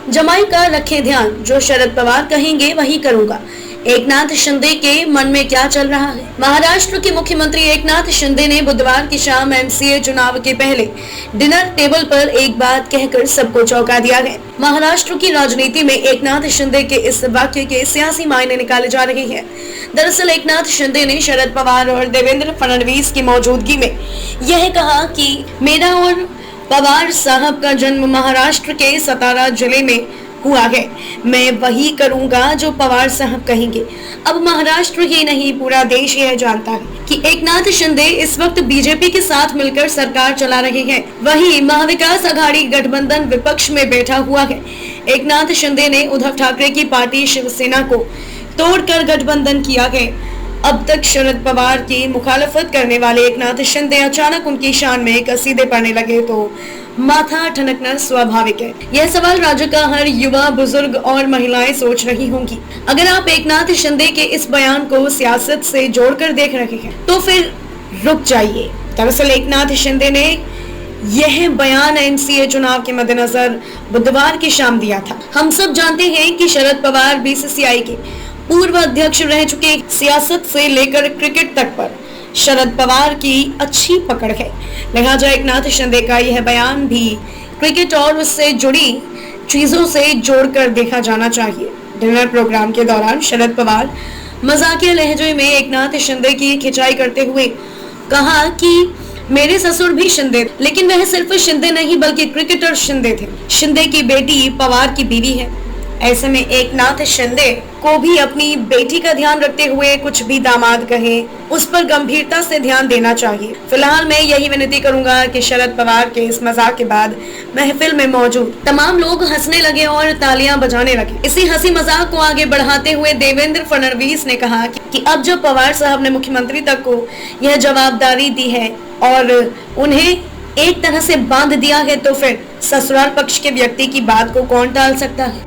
जमाई का रखें ध्यान, जो शरद पवार कहेंगे वही करूंगा। एकनाथ शिंदे के मन में क्या चल रहा है? महाराष्ट्र के मुख्यमंत्री एकनाथ शिंदे ने बुधवार की शाम एमसीए चुनाव के पहले डिनर टेबल पर एक बात कहकर सबको चौंका दिया है। महाराष्ट्र की राजनीति में एकनाथ शिंदे के इस वाक्य के सियासी मायने निकाले जा रहे हैं। दरअसल एकनाथ शिंदे ने शरद पवार और देवेंद्र फडणवीस की मौजूदगी में यह कहा कि मेरा और पवार साहब का जन्म महाराष्ट्र के सतारा जिले में हुआ है। मैं वही करूंगा जो पवार साहब कहेंगे। अब महाराष्ट्र ही नहीं, पूरा देश यह जानता है कि एकनाथ शिंदे इस वक्त बीजेपी के साथ मिलकर सरकार चला रहे हैं। वही महाविकास आघाड़ी गठबंधन विपक्ष में बैठा हुआ है। एकनाथ शिंदे ने उद्धव ठाकरे की पार्टी शिवसेना को तोड़कर गठबंधन किया है। अब तक शरद पवार की मुखालफत करने वाले एकनाथ शिंदे अचानक उनकी शान में कसीदे पड़ने लगे तो माथा ठनकना स्वाभाविक है। यह सवाल राज्य का हर युवा, बुजुर्ग और महिलाएं सोच रही होंगी। अगर आप एकनाथ शिंदे के इस बयान को सियासत से जोड़कर देख रहे हैं तो फिर रुक जाइए। दरअसल एकनाथ शिंदे ने यह बयान एमसीए चुनाव के मद्देनजर बुधवार की शाम दिया था। हम सब जानते हैं कि शरद पवार बीसीसीआई के पूर्व अध्यक्ष रह चुके, सियासत से लेकर क्रिकेट तक पर शरद पवार की अच्छी पकड़ है। लिहाजा एकनाथ शिंदे का यह बयान भी क्रिकेट और उससे जुड़ी चीजों से जोड़कर देखा जाना चाहिए। डिनर प्रोग्राम के दौरान शरद पवार मजाकिया लहजे में एकनाथ शिंदे की खिंचाई करते हुए कहा कि मेरे ससुर भी शिंदे, लेकिन वह सिर्फ शिंदे नहीं बल्कि क्रिकेटर शिंदे थे। शिंदे की बेटी पवार की बीवी है। ऐसे में एकनाथ शिंदे को भी अपनी बेटी का ध्यान रखते हुए कुछ भी दामाद कहे उस पर गंभीरता से ध्यान देना चाहिए। फिलहाल मैं यही विनती करूंगा कि शरद पवार के इस मजाक के बाद महफिल में मौजूद तमाम लोग हंसने लगे और तालियां बजाने लगे। इसी हंसी मजाक को आगे बढ़ाते हुए देवेंद्र फडणवीस ने कहा कि अब जब पवार साहब ने मुख्यमंत्री तक को यह जवाबदारी दी है और उन्हें एक तरह से बांध दिया है तो फिर ससुराल पक्ष के व्यक्ति की बात को कौन टाल सकता है।